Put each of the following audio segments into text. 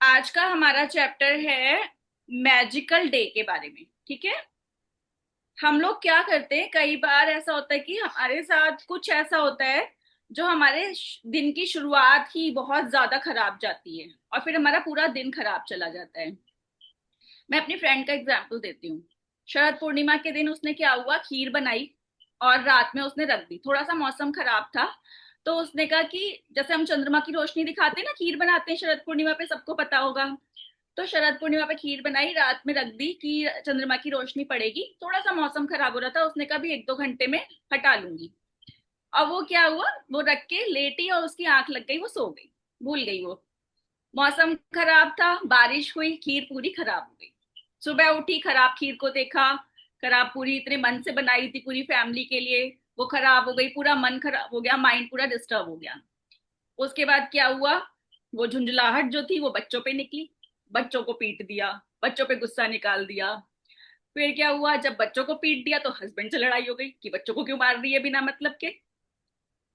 आज का हमारा चैप्टर है मैजिकल डे के बारे में। ठीक है। हम लोग क्या करते हैं, कई बार ऐसा होता है कि हमारे साथ कुछ ऐसा होता है जो हमारे दिन की शुरुआत ही बहुत ज्यादा खराब जाती है और फिर हमारा पूरा दिन खराब चला जाता है। मैं अपनी फ्रेंड का एग्जाम्पल देती हूँ। शरद पूर्णिमा के दिन उसने क्या हुआ, खीर बनाई और रात में उसने रख दी। थोड़ा सा मौसम खराब था तो उसने कहा कि जैसे हम चंद्रमा की रोशनी दिखाते हैं ना, खीर बनाते हैं शरद पूर्णिमा पे, सबको पता होगा। तो शरद पूर्णिमा पे खीर बनाई, रात में रख दी कि चंद्रमा की रोशनी पड़ेगी। थोड़ा सा मौसम खराब हो रहा था, उसने कहा भी 1-2 घंटे में हटा लूंगी। और वो क्या हुआ, वो रख के लेटी और उसकी आंख लग गई, वो सो गई, भूल गई वो। मौसम खराब था, बारिश हुई, खीर पूरी खराब हो गई। सुबह उठी, खराब खीर को देखा। खराब पूरी, इतने मन से बनाई थी पूरी फैमिली के लिए, वो खराब हो गई। पूरा मन खराब हो गया, माइंड पूरा डिस्टर्ब हो गया। उसके बाद क्या हुआ, वो झुंझलाहट जो थी वो बच्चों पे निकली। बच्चों को पीट दिया, बच्चों पे गुस्सा निकाल दिया। फिर क्या हुआ, जब बच्चों को पीट दिया तो हस्बैंड से लड़ाई हो गई कि बच्चों को क्यों मार रही है बिना मतलब के।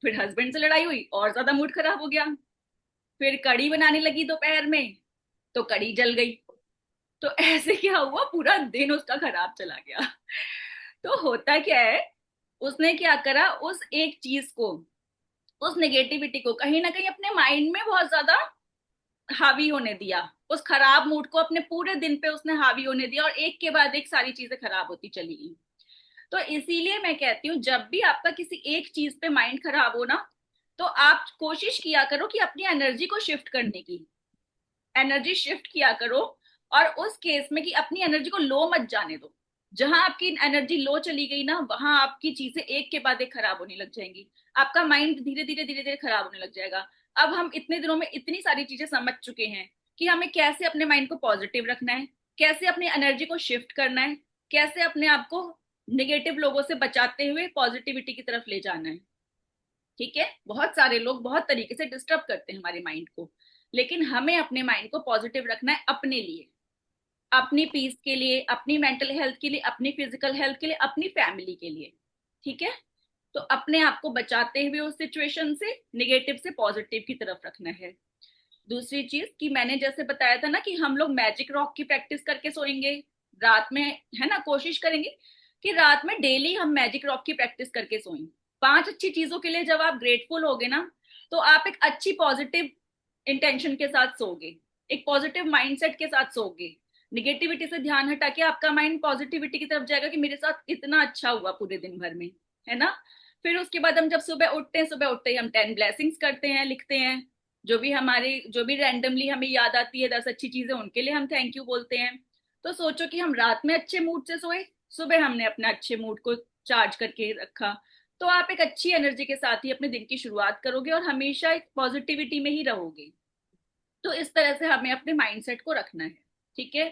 फिर हस्बैंड से लड़ाई हुई और ज्यादा मूड खराब हो गया। फिर कढ़ी बनाने लगी दोपहर में, तो कढ़ी जल गई। तो ऐसे क्या हुआ, पूरा दिन उसका खराब चला गया। तो होता क्या है, उसने क्या करा, उस एक चीज को, उस नेगेटिविटी को कहीं ना कहीं अपने माइंड में बहुत ज्यादा हावी होने दिया। उस खराब मूड को अपने पूरे दिन पे उसने हावी होने दिया और एक के बाद एक सारी चीजें खराब होती चली गई। तो इसीलिए मैं कहती हूँ, जब भी आपका किसी एक चीज पे माइंड खराब हो ना, तो आप कोशिश किया करो कि अपनी एनर्जी को शिफ्ट करने की, एनर्जी शिफ्ट किया करो। और उस केस में कि अपनी एनर्जी को लो मत जाने दो। जहां आपकी एनर्जी लो चली गई ना, वहां आपकी चीजें एक के बाद एक खराब होने लग जाएंगी। आपका माइंड धीरे धीरे खराब होने लग जाएगा। अब हम इतने दिनों में इतनी सारी चीजें समझ चुके हैं कि हमें कैसे अपने माइंड को पॉजिटिव रखना है, कैसे अपनी एनर्जी को शिफ्ट करना है, कैसे अपने आप को निगेटिव लोगों से बचाते हुए पॉजिटिविटी की तरफ ले जाना है। ठीक है। बहुत सारे लोग बहुत तरीके से डिस्टर्ब करते हैं हमारे माइंड को, लेकिन हमें अपने माइंड को पॉजिटिव रखना है अपने लिए, अपनी पीस के लिए, अपनी मेंटल हेल्थ के लिए, अपनी फिजिकल हेल्थ के लिए, अपनी फैमिली के लिए। ठीक है। तो अपने आप को बचाते हुए उस सिचुएशन से निगेटिव से पॉजिटिव की तरफ रखना है। दूसरी चीज कि मैंने जैसे बताया था ना कि हम लोग मैजिक रॉक की प्रैक्टिस करके सोएंगे रात में, है ना। कोशिश करेंगे कि रात में डेली हम मैजिक रॉक की प्रैक्टिस करके सोएं। 5 अच्छी चीजों के लिए जब आप ग्रेटफुल होगे ना, तो आप एक अच्छी पॉजिटिव इंटेंशन के साथ सोओगे, एक पॉजिटिव माइंडसेट के साथ सोओगे। निगेटिविटी से ध्यान हटा के आपका माइंड पॉजिटिविटी की तरफ जाएगा कि मेरे साथ इतना अच्छा हुआ पूरे दिन भर में, है ना। फिर उसके बाद हम जब सुबह उठते हैं, सुबह उठते ही हम 10 ब्लेसिंग्स करते हैं, लिखते हैं। जो भी हमारे, जो भी रैंडमली हमें याद आती है 10 अच्छी चीजें, उनके लिए हम थैंक यू बोलते हैं। तो सोचो कि हम रात में अच्छे मूड से सोए, सुबह हमने अपने अच्छे मूड को चार्ज करके रखा। तो आप एक अच्छी एनर्जी के साथ ही अपने दिन की शुरुआत करोगे और हमेशा एक पॉजिटिविटी में ही रहोगे। तो इस तरह से हमें अपने माइंडसेट को रखना है। ठीक है।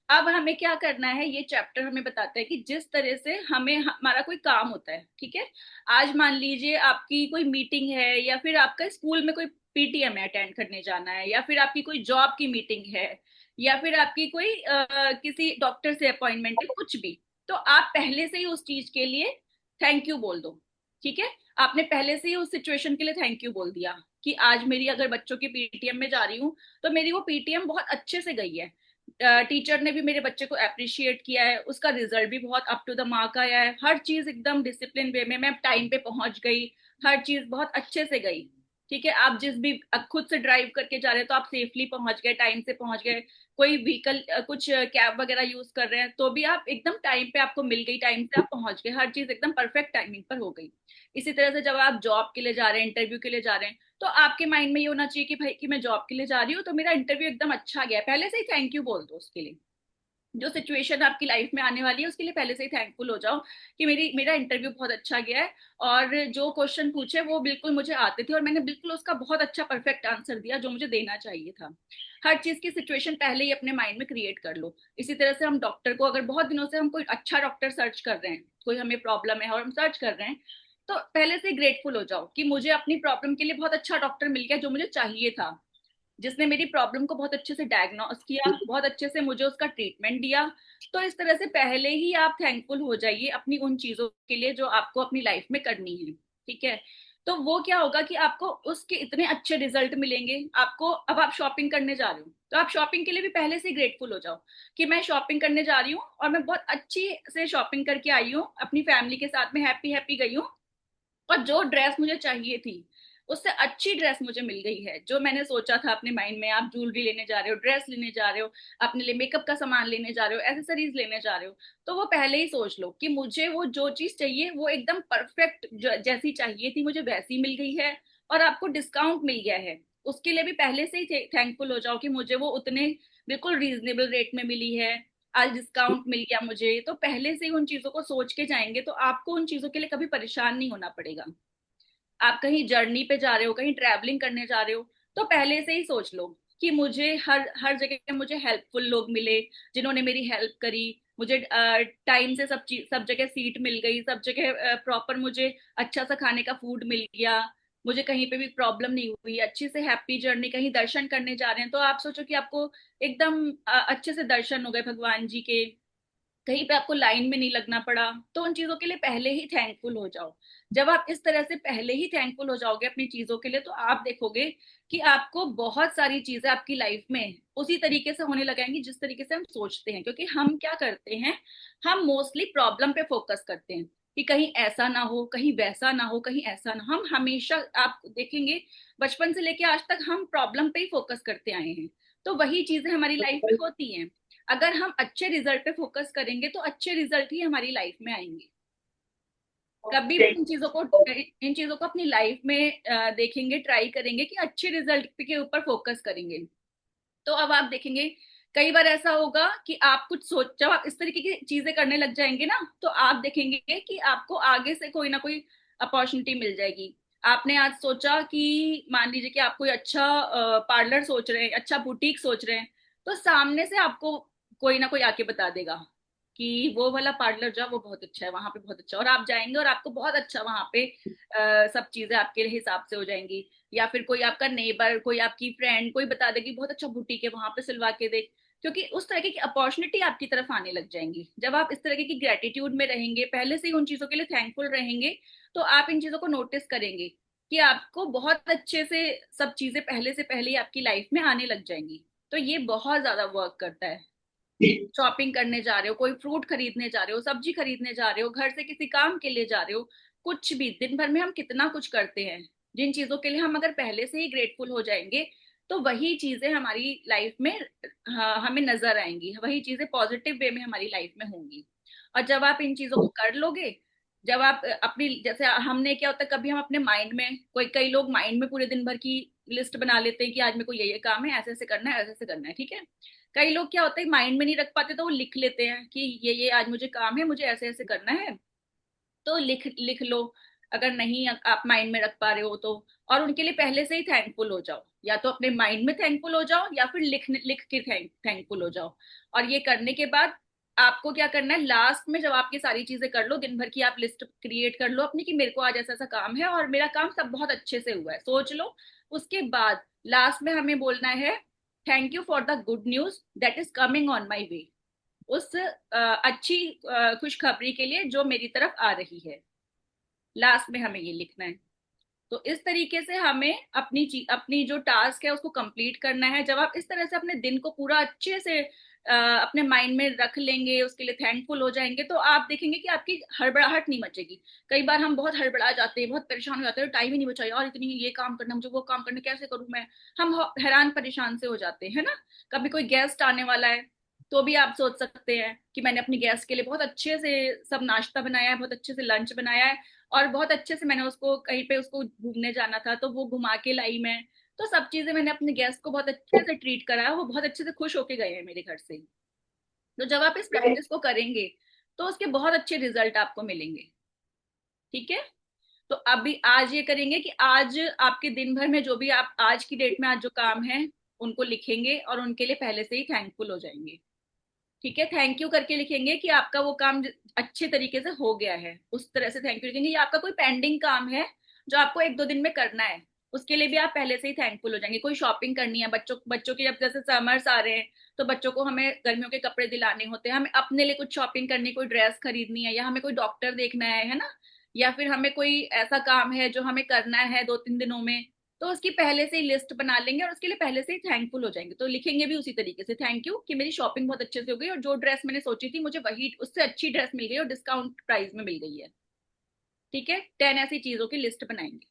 अब हमें क्या करना है, ये चैप्टर हमें बताता है कि जिस तरह से हमें हमारा कोई काम होता है, ठीक है। आज मान लीजिए आपकी कोई मीटिंग है, या फिर आपका स्कूल में कोई पीटीएम है, अटेंड करने जाना है, या फिर आपकी कोई जॉब की मीटिंग है, या फिर आपकी कोई किसी डॉक्टर से अपॉइंटमेंट है, कुछ भी। तो आप पहले से ही उस चीज के लिए थैंक यू बोल दो। ठीक है। आपने पहले से ही उस सिचुएशन के लिए थैंक यू बोल दिया कि आज मेरी, अगर बच्चों की पीटीएम में जा रही हूँ, तो मेरी वो पीटीएम बहुत अच्छे से गई है। टीचर ने भी मेरे बच्चे को अप्रिशिएट किया है, उसका रिजल्ट भी बहुत अप टू द मार्क आया है, हर चीज एकदम डिसिप्लिन वे में, मैं टाइम पे पहुंच गई, हर चीज बहुत अच्छे से गई। ठीक है। आप जिस भी खुद से ड्राइव करके जा रहे हैं तो आप सेफली पहुंच गए, टाइम से पहुंच गए। कोई व्हीकल, कुछ कैब वगैरह यूज कर रहे हैं तो भी आप एकदम टाइम पे, आपको मिल गई, टाइम से आप पहुंच गए, हर चीज एकदम परफेक्ट टाइमिंग पर हो गई। इसी तरह से जब आप जॉब के लिए जा रहे हैं, इंटरव्यू के लिए जा रहे हैं, तो आपके माइंड में ये होना चाहिए कि भाई कि मैं जॉब के लिए जा रही हूँ तो मेरा इंटरव्यू एकदम अच्छा गया है, पहले से ही थैंक यू बोल दो उसके लिए। जो सिचुएशन आपकी लाइफ में आने वाली है उसके लिए पहले से ही थैंकफुल हो जाओ कि मेरा इंटरव्यू बहुत अच्छा गया है, और जो क्वेश्चन पूछे वो बिल्कुल मुझे आते थे और मैंने बिल्कुल उसका बहुत अच्छा परफेक्ट आंसर दिया जो मुझे देना चाहिए था। हर चीज की सिचुएशन पहले ही अपने माइंड में क्रिएट कर लो। इसी तरह से हम डॉक्टर को, अगर बहुत दिनों से हम कोई अच्छा डॉक्टर सर्च कर रहे हैं, कोई हमें प्रॉब्लम है और हम सर्च कर रहे हैं, तो पहले से ग्रेटफुल हो जाओ कि मुझे अपनी प्रॉब्लम के लिए बहुत अच्छा डॉक्टर मिल गया जो मुझे चाहिए था, जिसने मेरी प्रॉब्लम को बहुत अच्छे से डायग्नोस किया, बहुत अच्छे से मुझे उसका ट्रीटमेंट दिया। तो इस तरह से पहले ही आप थैंकफुल हो जाइए अपनी उन चीजों के लिए जो आपको अपनी लाइफ में करनी है। ठीक है। तो वो क्या होगा कि आपको उसके इतने अच्छे रिजल्ट मिलेंगे आपको। अब आप शॉपिंग करने जा रहे हो तो आप शॉपिंग के लिए भी पहले से ग्रेटफुल हो जाओ कि मैं शॉपिंग करने जा रही हूँ और मैं बहुत अच्छी से शॉपिंग करके आई हूँ, अपनी फैमिली के साथ में हैप्पी हैप्पी गई हूँ, और जो ड्रेस मुझे चाहिए थी उससे अच्छी ड्रेस मुझे मिल गई है। जो मैंने सोचा था अपने माइंड में, आप ज्वेलरी लेने जा रहे हो, ड्रेस लेने जा रहे हो, अपने लिए मेकअप का सामान लेने जा रहे हो, एसेसरीज लेने जा रहे हो, तो वो पहले ही सोच लो कि मुझे वो जो चीज चाहिए वो एकदम परफेक्ट जैसी चाहिए थी मुझे वैसी मिल गई है, और आपको डिस्काउंट मिल गया है। उसके लिए भी पहले से ही थैंकफुल हो जाओ कि मुझे वो उतने बिल्कुल रीजनेबल रेट में मिली है, आज डिस्काउंट मिल गया मुझे। तो पहले से ही उन चीजों को सोच के जाएंगे तो आपको उन चीजों के लिए कभी परेशान नहीं होना पड़ेगा। आप कहीं जर्नी पे जा रहे हो, कहीं ट्रैवलिंग करने जा रहे हो, तो पहले से ही सोच लो कि मुझे हर हर जगह मुझे हेल्पफुल लोग मिले जिन्होंने मेरी हेल्प करी, मुझे टाइम से सब चीज सब जगह सीट मिल गई, सब जगह प्रॉपर मुझे अच्छा सा खाने का फूड मिल गया, मुझे कहीं पे भी प्रॉब्लम नहीं हुई, अच्छी से हैप्पी जर्नी। कहीं दर्शन करने जा रहे हैं तो आप सोचो कि आपको एकदम अच्छे से दर्शन हो गए भगवान जी के, कहीं पे आपको लाइन में नहीं लगना पड़ा। तो उन चीजों के लिए पहले ही थैंकफुल हो जाओ। जब आप इस तरह से पहले ही थैंकफुल हो जाओगे अपनी चीजों के लिए तो आप देखोगे कि आपको बहुत सारी चीजें आपकी लाइफ में उसी तरीके से होने लगेंगी जिस तरीके से हम सोचते हैं। क्योंकि हम क्या करते हैं, हम मोस्टली प्रॉब्लम पे फोकस करते हैं कि कहीं ऐसा ना हो, कहीं वैसा ना हो, कहीं ऐसा ना। हम हमेशा आप देखेंगे बचपन से लेके आज तक हम प्रॉब्लम पे ही फोकस करते आए हैं, तो वही चीजें हमारी लाइफ में होती हैं। अगर हम अच्छे रिजल्ट पे फोकस करेंगे तो अच्छे रिजल्ट ही हमारी लाइफ में आएंगे। कभी भी इन चीजों को अपनी लाइफ में देखेंगे, ट्राई करेंगे कि अच्छे रिजल्ट के ऊपर फोकस करेंगे। तो अब आप देखेंगे कई बार ऐसा होगा कि आप कुछ सोच, जब आप इस तरीके की चीजें करने लग जाएंगे ना तो आप देखेंगे कि आपको आगे से कोई ना कोई अपॉर्चुनिटी मिल जाएगी। आपने आज सोचा कि मान लीजिए कि आप कोई अच्छा पार्लर सोच रहे हैं, अच्छा बुटीक सोच रहे हैं, तो सामने से आपको कोई ना कोई आके बता देगा कि वो वाला पार्लर जाओ, वो बहुत अच्छा है, वहां पे बहुत अच्छा, और आप जाएंगे और आपको बहुत अच्छा वहां पे सब चीजें आपके हिसाब से हो जाएंगी। या फिर कोई आपका नेबर, कोई आपकी फ्रेंड कोई बता देगी बहुत अच्छा बुटीक है वहां पे सिलवा के दे। क्योंकि उस तरह की अपॉर्चुनिटी आपकी तरफ आने लग जाएंगी। जब आप इस तरह की ग्रेटिट्यूड में रहेंगे, पहले से ही उन चीजों के लिए थैंकफुल रहेंगे, तो आप इन चीजों को नोटिस करेंगे कि आपको बहुत अच्छे से सब चीजें पहले से पहले ही आपकी लाइफ में आने लग जाएंगी। तो ये बहुत ज्यादा वर्क करता है। शॉपिंग करने जा रहे हो, कोई फ्रूट खरीदने जा रहे हो, सब्जी खरीदने जा रहे हो, घर से किसी काम के लिए जा रहे हो, कुछ भी दिन भर में हम कितना कुछ करते हैं, जिन चीजों के लिए हम अगर पहले से ही ग्रेटफुल हो जाएंगे तो वही चीजें हमारी लाइफ में हमें नजर आएंगी, वही चीजें पॉजिटिव वे में हमारी लाइफ में होंगी। और जब आप इन चीजों को कर लोगे, जब आप अपनी, जैसे हमने क्या होता है कभी हम अपने माइंड में, कोई कई लोग माइंड में पूरे दिन भर की लिस्ट बना लेते हैं कि आज मेरे को ये काम है, ऐसे ऐसे करना है, ऐसे ऐसे करना है, ठीक है। कई लोग क्या होता है माइंड में नहीं रख पाते तो वो लिख लेते हैं कि ये आज मुझे काम है, मुझे ऐसे ऐसे करना है, तो लिख लिख लो। अगर नहीं आप माइंड में रख पा रहे हो तो, और उनके लिए पहले से ही थैंकफुल हो जाओ, या तो अपने माइंड में थैंकफुल हो जाओ या फिर लिख लिख के थैंकफुल हो जाओ। और ये करने के बाद आपको क्या करना है, लास्ट में जब आपकी सारी चीजें कर लो, दिन भर की आप लिस्ट क्रिएट कर लो अपनी कि मेरे को आज ऐसा ऐसा काम है और मेरा काम सब बहुत अच्छे से हुआ है, सोच लो। उसके बाद लास्ट में हमें बोलना है thank you for the good news that is coming on my way. उस अच्छी खुशखबरी के लिए जो मेरी तरफ आ रही है, लास्ट में हमें ये लिखना है। तो इस तरीके से हमें अपनी जो टास्क है उसको कंप्लीट करना है। जब आप इस तरह से अपने दिन को पूरा अच्छे से अपने माइंड में रख लेंगे, उसके लिए थैंकफुल हो जाएंगे, तो आप देखेंगे कि आपकी हड़बड़ाहट नहीं मचेगी। कई बार हम बहुत हड़बड़ा जाते हैं, बहुत परेशान हो जाते हैं, टाइम ही नहीं बचा और इतनी ये काम करना, मुझे वो काम करना, कैसे करूं मैं। हम हैरान परेशान से हो जाते हैं ना। कभी कोई गेस्ट आने वाला है तो भी आप सोच सकते हैं कि मैंने अपनी गेस्ट के लिए बहुत अच्छे से सब नाश्ता बनाया है, बहुत अच्छे से लंच बनाया है, और बहुत अच्छे से मैंने उसको कहीं पे उसको घूमने जाना था तो वो घुमा के लाई मैं। तो सब चीजें मैंने अपने गेस्ट को बहुत अच्छे से ट्रीट करा है, वो बहुत अच्छे से खुश होके गए हैं मेरे घर से। तो जब आप इस प्रैक्टिस को करेंगे तो उसके बहुत अच्छे रिजल्ट आपको मिलेंगे। ठीक है। तो अभी आज ये करेंगे कि आज आपके दिन भर में जो भी आप आज की डेट में आज जो काम है उनको लिखेंगे और उनके लिए पहले से ही थैंकफुल हो जाएंगे। ठीक है, थैंक यू करके लिखेंगे कि आपका वो काम अच्छे तरीके से हो गया है, उस तरह से थैंक यू लिखेंगे। या आपका कोई पेंडिंग काम है जो आपको एक दो दिन में करना है, उसके लिए भी आप पहले से ही थैंकफुल हो जाएंगे। कोई शॉपिंग करनी है, बच्चों बच्चों की, अब जैसे समर्स आ रहे हैं तो बच्चों को हमें गर्मियों के कपड़े दिलाने होते हैं, हमें अपने लिए कुछ शॉपिंग करनी, कोई ड्रेस खरीदनी है, या हमें कोई डॉक्टर देखना है ना, या फिर हमें कोई ऐसा काम है जो हमें करना है 2-3 दिनों में, तो उसकी पहले से ही लिस्ट बना लेंगे और उसके लिए पहले से ही थैंकफुल हो जाएंगे। तो लिखेंगे भी उसी तरीके से, थैंक यू कि मेरी शॉपिंग बहुत अच्छे से हो गई और जो ड्रेस मैंने सोची थी मुझे वही, उससे अच्छी ड्रेस मिल गई और डिस्काउंट प्राइस में मिल गई है। ठीक है, 10 ऐसी चीजों की लिस्ट बनाएंगे।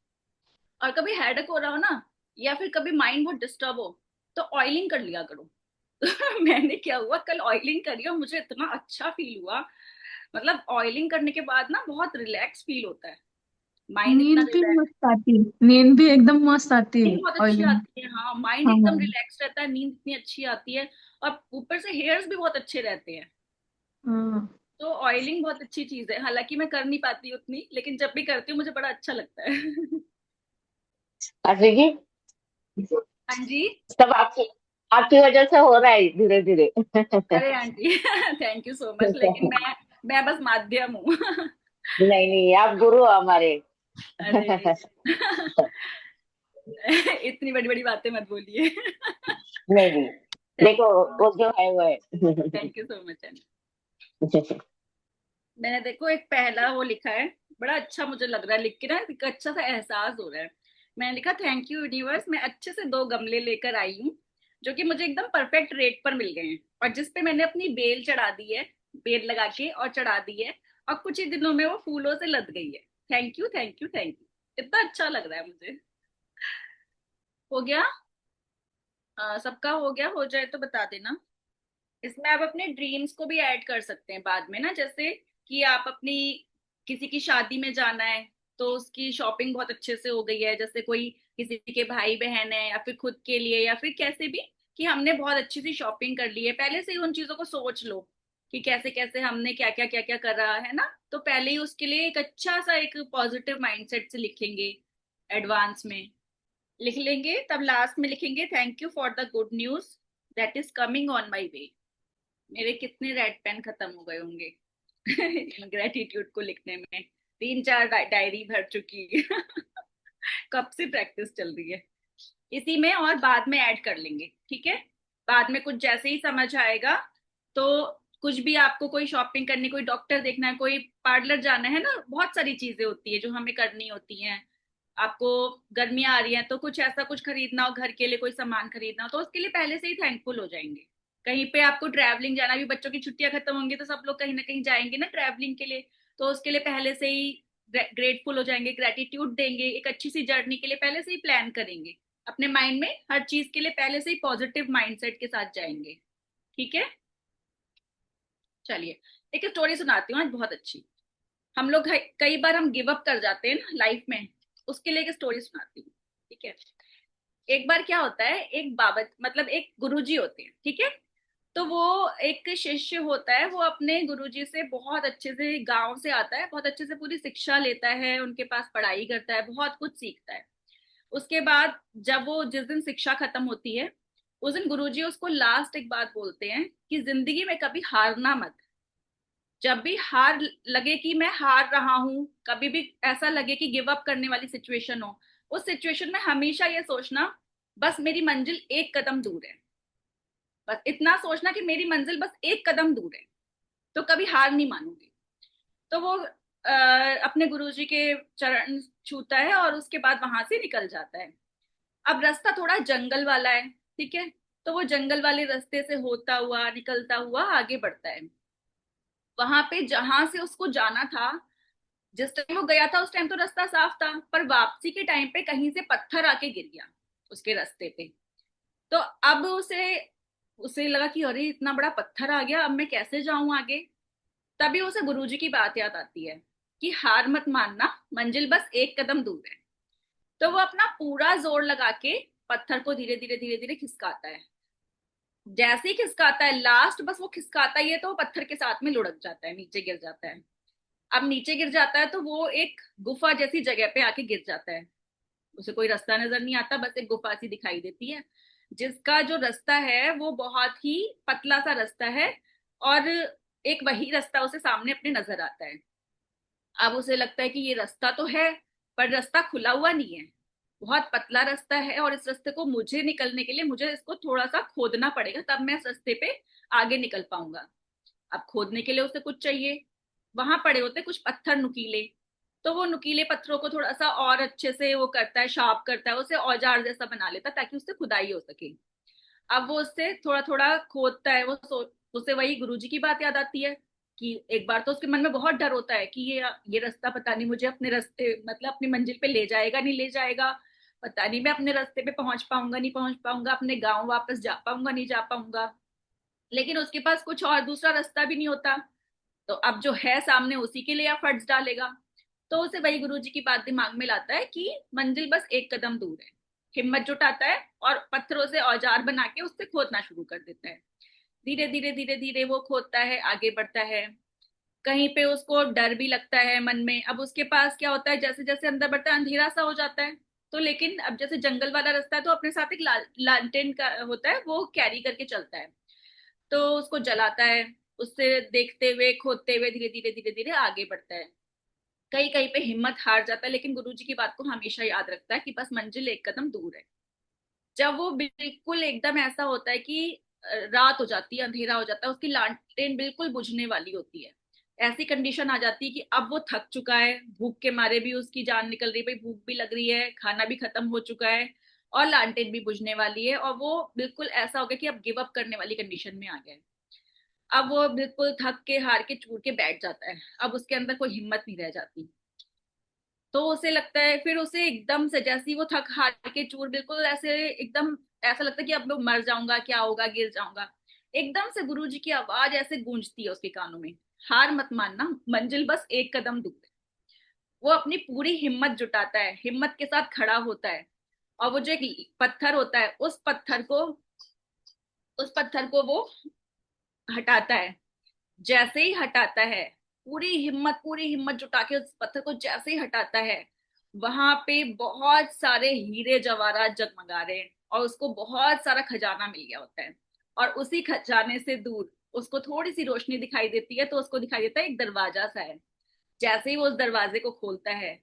और कभी हेडेक हो रहा हो ना, या फिर कभी माइंड बहुत डिस्टर्ब हो, तो ऑयलिंग कर लिया करो। मैंने क्या हुआ, कल ऑयलिंग करी और मुझे इतना अच्छा फील हुआ। मतलब ऑयलिंग करने के बाद ना बहुत रिलैक्स फील होता है, माइंड इतना नींद भी रिलैक्स। मस्त आती है, नींद भी एकदम मस्त आती है नींद बहुत अच्छी ऑयलिंग। आती है, हाँ, माइंड हाँ एकदम रिलैक्स रहता है, नींद इतनी अच्छी आती है। और ऊपर से हेयर्स भी बहुत अच्छे रहते हैं। हाँ। तो ऑयलिंग बहुत अच्छी चीज है, हालांकि मैं कर नहीं पाती उतनी, लेकिन जब भी करती हूँ मुझे बड़ा अच्छा लगता है। आशी जी, हाँ जी। सब आपकी आपकी वजह से हो रहा है धीरे धीरे। अरे aunty, thank you so much, लेकिन मैं बस माध्यम हूँ। नहीं नहीं, आप गुरु हो हमारे। अरे, नहीं इतनी बड़ी बड़ी बातें मत बोलिए। नहीं, थैंक देखो यू, वो जो है वो है। Thank you so much. मैंने देखो एक पहला वो लिखा है, बड़ा अच्छा मुझे लग रहा है लिख के ना, एक अच्छा सा एहसास हो रहा है। मैंने लिखा, थैंक यू यूनिवर्स, मैं अच्छे से 2 गमले लेकर आई हूँ जो कि मुझे एकदम परफेक्ट रेट पर मिल गए हैं, और जिसपे मैंने अपनी बेल चढ़ा दी है, बेल लगा के और चढ़ा दी है, और कुछ ही दिनों में वो फूलों से लद गई है। Thank you thank you thank you, इतना अच्छा लग रहा है मुझे। हो गया? सबका हो गया? हो जाए तो बता देना। इसमें आप अपने ड्रीम्स को भी ऐड कर सकते हैं बाद में ना, जैसे कि आप अपनी किसी की शादी में जाना है, तो उसकी शॉपिंग बहुत अच्छे से हो गई है, जैसे कोई किसी के भाई बहन है या फिर खुद के लिए या फिर कैसे भी, कि हमने बहुत अच्छी सी शॉपिंग कर ली है, पहले से ही उन चीजों को सोच लो कि कैसे कैसे हमने क्या क्या कर रहा है ना, तो पहले ही उसके लिए एक अच्छा सा एक पॉजिटिव माइंडसेट से लिखेंगे, एडवांस में लिख लेंगे, तब लास्ट में लिखेंगे, thank you for the good news that is coming on my way. मेरे कितने रेड पेन खत्म हो गए होंगे ग्रेटिट्यूड को लिखने में, 3-4 डायरी भर चुकी। कब से प्रैक्टिस चल रही है इसी में, और बाद में ऐड कर लेंगे, ठीक है। बाद में कुछ जैसे ही समझ आएगा, तो कुछ भी आपको कोई शॉपिंग करनी, कोई डॉक्टर देखना है, कोई पार्लर जाना है ना, बहुत सारी चीजें होती है जो हमें करनी होती हैं। आपको गर्मियां आ रही हैं तो कुछ ऐसा कुछ खरीदना हो, घर के लिए कोई सामान खरीदना हो, तो उसके लिए पहले से ही थैंकफुल हो जाएंगे। कहीं पे आपको ट्रैवलिंग जाना, भी बच्चों की छुट्टियां खत्म होंगी तो सब लोग कहीं ना कहीं जाएंगे ना ट्रैवलिंग के लिए, तो उसके लिए पहले से ही ग्रेटफुल हो जाएंगे, ग्रेटिट्यूड देंगे, एक अच्छी सी जर्नी के लिए पहले से ही प्लान करेंगे, अपने माइंड में हर चीज के लिए पहले से ही पॉजिटिव माइंडसेट के साथ जाएंगे। ठीक है, चलिए एक स्टोरी सुनाती हूँ आज बहुत अच्छी। हम लोग कई बार हम गिव अप कर जाते हैं ना लाइफ में, उसके लिए एक स्टोरी सुनाती हूँ। ठीक है, एक बार क्या होता है, एक बाबा मतलब एक गुरुजी होते हैं, ठीक है। तो वो एक शिष्य होता है, वो अपने गुरुजी से बहुत अच्छे से, गांव से आता है, बहुत अच्छे से पूरी शिक्षा लेता है, उनके पास पढ़ाई करता है, बहुत कुछ सीखता है। उसके बाद जब वो जिस दिन शिक्षा खत्म होती है, उस दिन गुरुजी उसको लास्ट एक बात बोलते हैं कि जिंदगी में कभी हारना मत। जब भी हार लगे कि मैं हार रहा हूं, कभी भी ऐसा लगे कि गिव अप करने वाली सिचुएशन हो, उस सिचुएशन में हमेशा ये सोचना, बस मेरी मंजिल एक कदम दूर है। बस इतना सोचना कि मेरी मंजिल बस एक कदम दूर है, तो कभी हार नहीं मानूंगी। तो वो अपने गुरुजी के चरण छूता है और उसके बाद वहां से निकल जाता है। अब रास्ता थोड़ा जंगल वाला है, ठीक है। तो वो जंगल वाले रास्ते से होता हुआ निकलता हुआ आगे बढ़ता है। वहां पे जहां से उसको जाना था, जिस टाइम वो गया था उस टाइम तो रास्ता साफ था, पर वापसी के टाइम पे कहीं से पत्थर आके गिर गया उसके रास्ते पे। तो अब उसे उसे लगा कि अरे इतना बड़ा पत्थर आ गया, अब मैं कैसे जाऊं आगे। तभी उसे गुरुजी की बात याद आती है कि हार मत मानना, मंजिल बस एक कदम दूर है। तो वो अपना पूरा जोर लगा के पत्थर को धीरे धीरे खिसकाता है। जैसे ही खिसकाता है, लास्ट बस वो खिसकाता ही है तो वो पत्थर के साथ में लुढ़क जाता है, नीचे गिर जाता है। अब नीचे गिर जाता है तो वो एक गुफा जैसी जगह पे आके गिर जाता है। उसे कोई रास्ता नजर नहीं आता, बस एक गुफा सी दिखाई देती है, जिसका जो रास्ता है वो बहुत ही पतला सा रास्ता है, और एक वही रास्ता उसे सामने अपने नजर आता है। अब उसे लगता है कि ये रास्ता तो है, पर रास्ता खुला हुआ नहीं है, बहुत पतला रास्ता है, और इस रास्ते को मुझे निकलने के लिए मुझे इसको थोड़ा सा खोदना पड़ेगा, तब मैं इस रास्ते पे आगे निकल पाऊंगा। अब खोदने के लिए उसे कुछ चाहिए, वहां पड़े होते कुछ पत्थर नुकीले, तो वो नुकीले पत्थरों को थोड़ा सा और अच्छे से वो करता है, शार्प करता है, उसे औजार जैसा बना लेता है ताकि उससे खुदाई हो सके। अब वो उससे थोड़ा थोड़ा खोदता है, उसे वही गुरुजी की बात याद आती है कि एक बार तो उसके मन में बहुत डर होता है कि ये रास्ता पता नहीं मुझे अपने रास्ते मतलब अपनी मंजिल पे ले जाएगा नहीं ले जाएगा, पता नहीं मैं अपने रास्ते पे पहुंच पाऊंगा नहीं पहुंच पाऊंगा, अपने गांव वापस जा पाऊंगा नहीं जा पाऊंगा। लेकिन उसके पास कुछ और दूसरा रास्ता भी नहीं होता, तो अब जो है सामने उसी के लिए आप फर्ज डालेगा। तो उसे वही गुरुजी की बात दिमाग में लाता है कि मंजिल बस एक कदम दूर है। हिम्मत जुटाता है और पत्थरों से औजार बना के उससे खोदना शुरू कर देता है। धीरे धीरे धीरे धीरे वो खोदता है, आगे बढ़ता है। कहीं पे उसको डर भी लगता है मन में। अब उसके पास क्या होता है, जैसे जैसे अंदर बढ़ता है अंधेरा सा हो जाता है। तो लेकिन अब जैसे जंगल वाला रास्ता है तो अपने साथ एक लालटेन का होता है, वो कैरी करके चलता है। तो उसको जलाता है, उससे देखते हुए खोदते हुए धीरे धीरे धीरे धीरे आगे बढ़ता है। कहीं कहीं पे हिम्मत हार जाता है, लेकिन गुरुजी की बात को हमेशा याद रखता है कि बस मंजिल एक कदम दूर है। जब वो बिल्कुल एकदम ऐसा होता है कि रात हो जाती है, अंधेरा हो जाता है, उसकी लालटेन बिल्कुल बुझने वाली होती है, ऐसी कंडीशन आ जाती है कि अब वो थक चुका है, भूख के मारे भी उसकी जान निकल रही है, भाई भूख भी लग रही है, खाना भी खत्म हो चुका है और लालटेन भी बुझने वाली है, और वो बिल्कुल ऐसा हो गया कि अब गिव अप करने वाली कंडीशन में आ गया है। अब वो बिल्कुल थक के हार के चूर के बैठ जाता है, अब उसके अंदर कोई हिम्मत नहीं रह जाती। तो उसे लगता है, फिर उसे एकदम से जैसे ही वो थक हार के चूर बिल्कुल ऐसे एकदम ऐसा लगता है कि अब मैं मर जाऊंगा, क्या होगा, गिर जाऊंगा। एकदम से गुरुजी की आवाज ऐसे गूंजती है उसके कानों में, हार मत मानना, मंजिल बस एक कदम दूर है। वो अपनी पूरी हिम्मत जुटाता है, हिम्मत के साथ खड़ा होता है, और वो जो एक पत्थर होता है उस पत्थर को वो हटाता है। जैसे ही हटाता है, पूरी हिम्मत जुटा के उस पत्थर को जैसे ही हटाता है, वहां पे बहुत सारे हीरे जवाहरात जगमगा रहे हैं और उसको बहुत सारा खजाना मिल गया होता है। और उसी खजाने से दूर उसको थोड़ी सी रोशनी दिखाई देती है, तो उसको दिखाई देता है एक दरवाजा सा है। जैसे ही वो उस दरवाजे को खोलता है,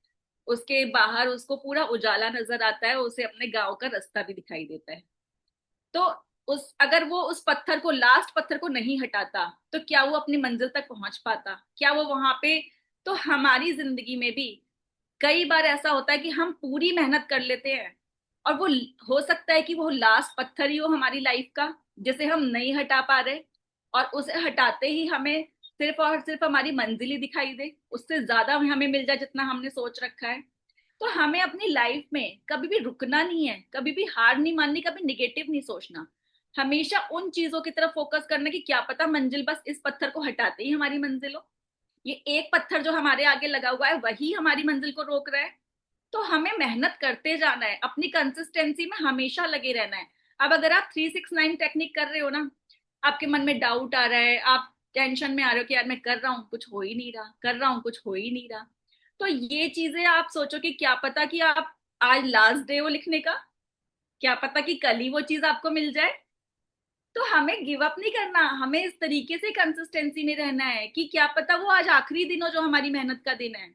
उसके बाहर उसको पूरा उजाला नजर आता है, उसे अपने गांव का रास्ता भी दिखाई देता है। तो उस अगर वो उस पत्थर को, लास्ट पत्थर को नहीं हटाता, तो क्या वो अपनी मंजिल तक पहुंच पाता, क्या वो वहां पे। तो हमारी जिंदगी में भी कई बार ऐसा होता है कि हम पूरी मेहनत कर लेते हैं, और वो हो सकता है कि वो लास्ट पत्थर ही हो हमारी लाइफ का, जिसे हम नहीं हटा पा रहे, और उसे हटाते ही हमें सिर्फ और सिर्फ हमारी मंजिल ही दिखाई दे, उससे ज्यादा हमें मिल जाए जितना हमने सोच रखा है। तो हमें अपनी लाइफ में कभी भी रुकना नहीं है, कभी भी हार नहीं माननी, कभी निगेटिव नहीं सोचना। हमेशा उन चीजों की तरफ फोकस करना कि क्या पता मंजिल बस इस पत्थर को हटाते ही हमारी मंजिल हो। ये एक पत्थर जो हमारे आगे लगा हुआ है वही हमारी मंजिल को रोक रहा है। तो हमें मेहनत करते जाना है, अपनी कंसिस्टेंसी में हमेशा लगे रहना है। अब अगर आप 369 टेक्निक कर रहे हो ना, आपके मन में डाउट आ रहा है, आप टेंशन में आ रहे हो कि यार मैं कर रहा हूँ कुछ हो ही नहीं रहा, कर रहा हूँ कुछ हो ही नहीं रहा, तो ये चीजें आप सोचो कि क्या पता कि आप आज लास्ट डे हो लिखने का, क्या पता कि कल ही वो चीज आपको मिल जाए। तो हमें गिव अप नहीं करना, हमें इस तरीके से कंसिस्टेंसी में रहना है कि क्या पता वो आज आखिरी दिन हो जो हमारी मेहनत का दिन है।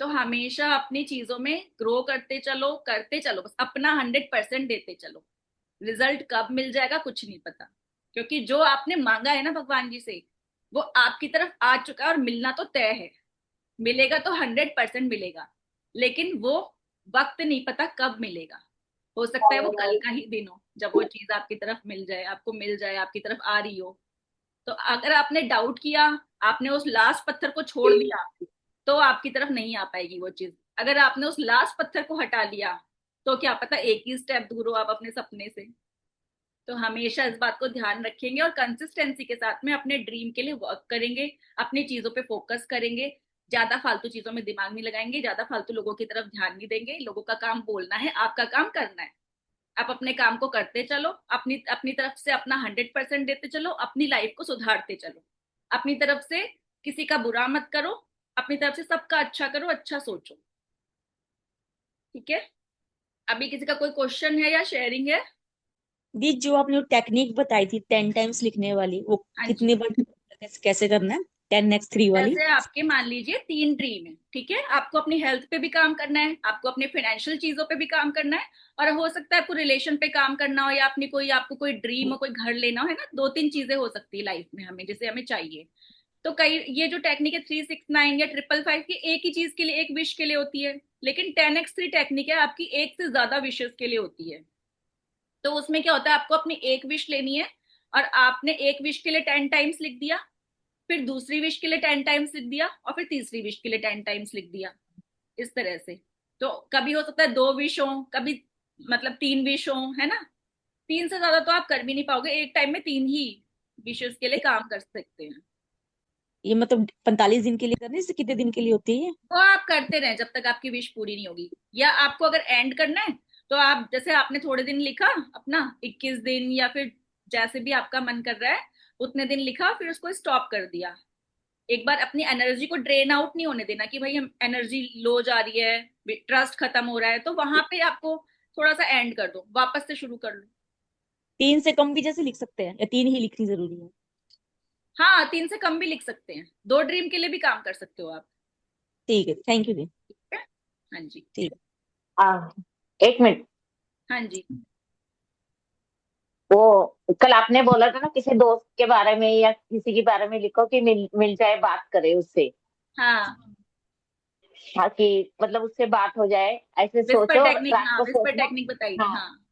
तो हमेशा अपनी चीजों में ग्रो करते चलो, बस अपना 100% देते चलो। रिजल्ट कब मिल जाएगा कुछ नहीं पता, क्योंकि जो आपने मांगा है ना भगवान जी से, वो आपकी तरफ आ चुका है और मिलना तो तय है। मिलेगा तो 100% मिलेगा, लेकिन वो वक्त नहीं पता कब मिलेगा। हो सकता है वो कल का ही दिन हो जब वो चीज आपकी तरफ मिल जाए, आपको मिल जाए, आपकी तरफ आ रही हो। तो अगर आपने डाउट किया, आपने उस लास्ट पत्थर को छोड़ दिया, तो आपकी तरफ नहीं आ पाएगी वो चीज। अगर आपने उस लास्ट पत्थर को हटा लिया, तो क्या पता एक ही स्टेप दूर हो आप अपने सपने से। तो हमेशा इस बात को ध्यान रखेंगे और कंसिस्टेंसी के साथ में अपने ड्रीम के लिए वर्क करेंगे, अपनी चीजों पे फोकस करेंगे, ज्यादा फालतू चीजों में दिमाग नहीं लगाएंगे, ज्यादा फालतू लोगों की तरफ ध्यान नहीं देंगे। लोगों का काम बोलना है, आपका काम करना है। आप अपने काम को करते चलो, अपनी अपनी तरफ से अपना 100% देते चलो, अपनी लाइफ को सुधारते चलो। अपनी तरफ से किसी का बुरा मत करो, अपनी तरफ से सबका अच्छा करो, अच्छा सोचो। ठीक है, अभी किसी का कोई क्वेश्चन है या शेयरिंग है? दी जो आपने टेक्निक बताई थी 10 टाइम्स लिखने वाली, वो हाँ जी। कितनी बार कैसे करना है? 10x3 वाली। जैसे आपके मान लीजिए 3 ड्रीम है, ठीक है, आपको अपनी हेल्थ पे भी काम करना है, आपको अपने फाइनेंशियल चीजों पे भी काम करना है, और हो सकता है आपको रिलेशन पे काम करना हो, या अपनी कोई आपको कोई ड्रीम हो, कोई घर लेना हो, है ना, 2-3 चीजें हो सकती है लाइफ में हमें जिसे हमें चाहिए। तो कई ये जो टेक्निक है 369 या 555 की एक ही चीज के लिए, एक विश के लिए होती है, लेकिन 10x3 टेक्निक है आपकी एक से ज्यादा विशेष के लिए होती है। तो उसमें क्या होता है, आपको अपनी एक विश लेनी है और आपने एक विश के लिए 10 टाइम्स लिख दिया, फिर दूसरी विश के लिए 10 टाइम्स लिख दिया, और फिर तीसरी विश के लिए 10 टाइम्स लिख दिया, इस तरह से। तो कभी हो सकता है 2 विश हो, कभी मतलब 3 विश हो, है ना। 3 से ज्यादा तो आप कर भी नहीं पाओगे, एक टाइम में 3 ही विशेष के लिए काम कर सकते हैं। ये मतलब 45 दिन के लिए करने से कितने दिन के लिए होती है ये? वो आप करते रहें जब तक आपकी विश पूरी नहीं होगी। या आपको अगर एंड करना है तो आप, जैसे आपने थोड़े दिन लिखा अपना, 21 दिन या फिर जैसे भी आपका मन कर रहा है उतने दिन लिखा, फिर उसको स्टॉप कर दिया। एक बार अपनी एनर्जी को ड्रेन आउट नहीं होने देना कि भाई हम एनर्जी लो जा रही है, ट्रस्ट खत्म हो रहा है, तो वहां पे आपको थोड़ा सा एंड कर दो, वापस से शुरू कर लो। 3 से कम भी जैसे लिख सकते हैं या 3 ही लिखनी जरूरी है? हाँ, 3 से कम भी लिख सकते हैं, 2 ड्रीम के लिए भी काम कर सकते हो आप। ठीक है, थैंक यू दी। ठीक है। हाँ जी। ठीक है। आ, एक मिनट। हाँ जी। वो कल आपने बोला था ना किसी दोस्त के बारे में या किसी के बारे में लिखो कि मिल मिल जाए, बात करे उससे। हाँ, हाँ, कि मतलब उससे बात हो जाए, ऐसे विस्पर सोचो, टेक्निक, रात हाँ को विस्पर सोचना। टेक्निक बताई थी, हाँ, हाँ।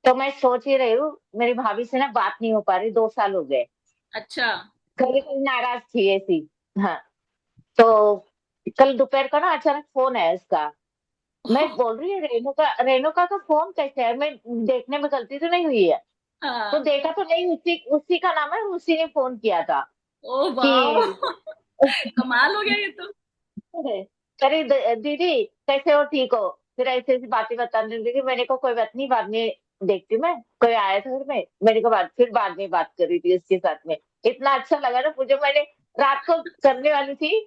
तो मैं सोच ही रही हूँ, मेरी भाभी से ना बात नहीं हो पा रही, 2 साल हो गए। अच्छा। कभी कभी नाराज थी ऐसी। हाँ, तो कल दोपहर का ना अचानक फोन है उसका। मैं बोल रही हूँ रेणुका का फोन कैसे है, मैं देखने में गलती तो नहीं हुई है। तो हाँ। देखा तो नहीं, उसी उसी का नाम है, उसी ने फोन किया था ओ वाह। कि कमाल हो गया ये तो। अरे दीदी कैसे हो, ठीक हो? फिर ऐसे ऐसी बातें बताने लगी। मैंने कहा कोई बात नहीं, बाद में देखती हूँ, मैं कोई आया था घर में, मैंने कहा बाद में बात करी थी उसके साथ में। इतना अच्छा लगा ना मुझे, मैंने रात को करने वाली थी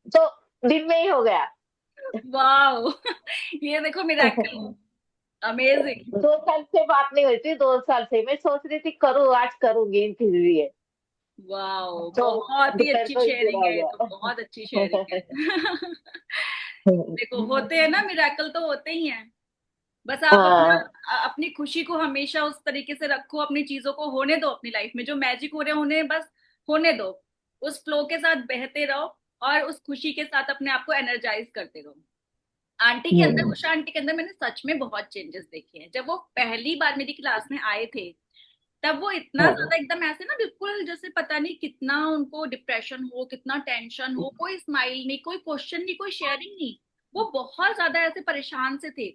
तो दिन में ही हो गया। वाह। ये देखो मिरेकल, अमेजिंग। 2 साल से बात नहीं हुई थी, 2 साल से मैं सोच रही थी करूँ, आज करूंगी इनके लिए। वाह, तो बहुत ही दोपहर अच्छी को ही शेयरिंग पूरा है, ये तो हो बहुत अच्छी शेयरिंग है। देखो गया। होते हैं ना, मिरेकल तो होते ही हैं। बस आप अपना हाँ। अपनी खुशी को हमेशा उस तरीके से रखो, अपनी चीजों को होने दो, अपनी लाइफ में जो मैजिक हो रहे होने बस होने दो, उस फ्लो के साथ बहते रहो और उस खुशी के साथ अपने आप को एनर्जाइज करते रहो। आंटी के अंदर, हम्म। उषा आंटी के अंदर मैंने सच में बहुत चेंजेस देखे हैं। जब वो पहली बार मेरी क्लास में आए थे तब वो इतना हाँ। ज्यादा एकदम ऐसे ना, बिल्कुल जैसे पता नहीं कितना उनको डिप्रेशन हो, कितना टेंशन हो, कोई स्माइल नहीं, कोई क्वेश्चन नहीं, कोई शेयरिंग नहीं। वो बहुत ज्यादा ऐसे परेशान से थे।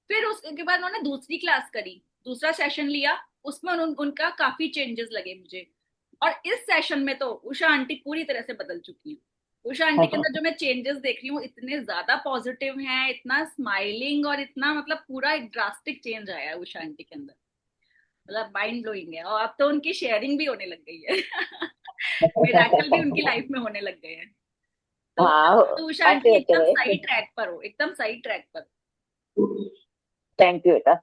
फिर उसके बाद उन्होंने दूसरी क्लास करी, दूसरा सेशन लिया, उसमें उनका काफी चेंजेस लगे मुझे। और इस सेशन में तो उषा आंटी पूरी तरह से बदल चुकी है। उषा आंटी के अंदर जो मैं चेंजेस देख रही हूँ इतने ज्यादा पॉजिटिव हैं, इतना स्माइलिंग, और इतना मतलब पूरा एक ड्रास्टिक चेंज आया है उषा आंटी के अंदर। मतलब माइंड ब्लोइंग है, और अब तो उनकी शेयरिंग भी होने लग गई है। मिराकल भी उनकी लाइफ में होने लग गए हैं। तो हाँ, तो उषा ऐसे आंटी होते एकदम रहे। सही ट्रैक पर हो, एकदम सही ट्रैक पर। थैंक यू बेटा।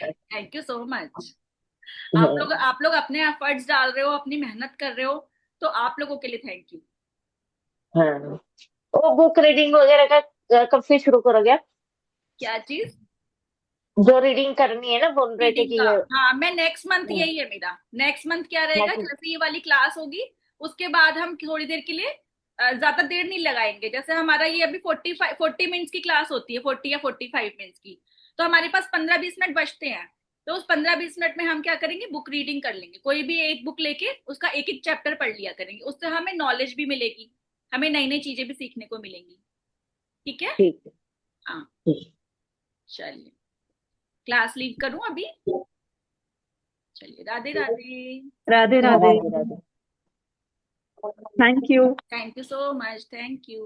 Thank you so much. आप लोग अपने एफर्ट्स डाल रहे हो, अपनी मेहनत कर रहे हो, तो आप लोगों के लिए थैंक यू। हाँ, वो बुक रीडिंग वगैरह का कब से शुरू करोगे आप? क्या चीज? जो रीडिंग करनी है ना, बोल रहे थे रीडिंग का, कि हाँ मैं नेक्स्ट मंथ, हम्म, यही है मेरा नेक्स्ट मंथ। क्या रहेगा, next- जैसे ये वाली क्लास होगी उसके बाद हम थोड़ी देर के लिए, ज्यादा देर नहीं लगाएंगे। जैसे हमारा ये अभी 40 मिनट्स की क्लास होती है, 40 या 45 मिनट्स की, तो हमारे पास 15-20 मिनट बचते हैं। तो उस 15-20 मिनट में हम क्या करेंगे, बुक रीडिंग कर लेंगे, कोई भी एक बुक लेके उसका एक एक चैप्टर पढ़ लिया करेंगे, उससे हमें नॉलेज भी मिलेगी, हमें नई नई चीजें भी सीखने को मिलेंगी। ठीक है। ठीक है। हाँ। ठीक चलिए, क्लास लीव करूं अभी? चलिए, राधे है। Radhe. Radhe Radhe. Radhe Radhe. Thank you. Thank you so much, thank you.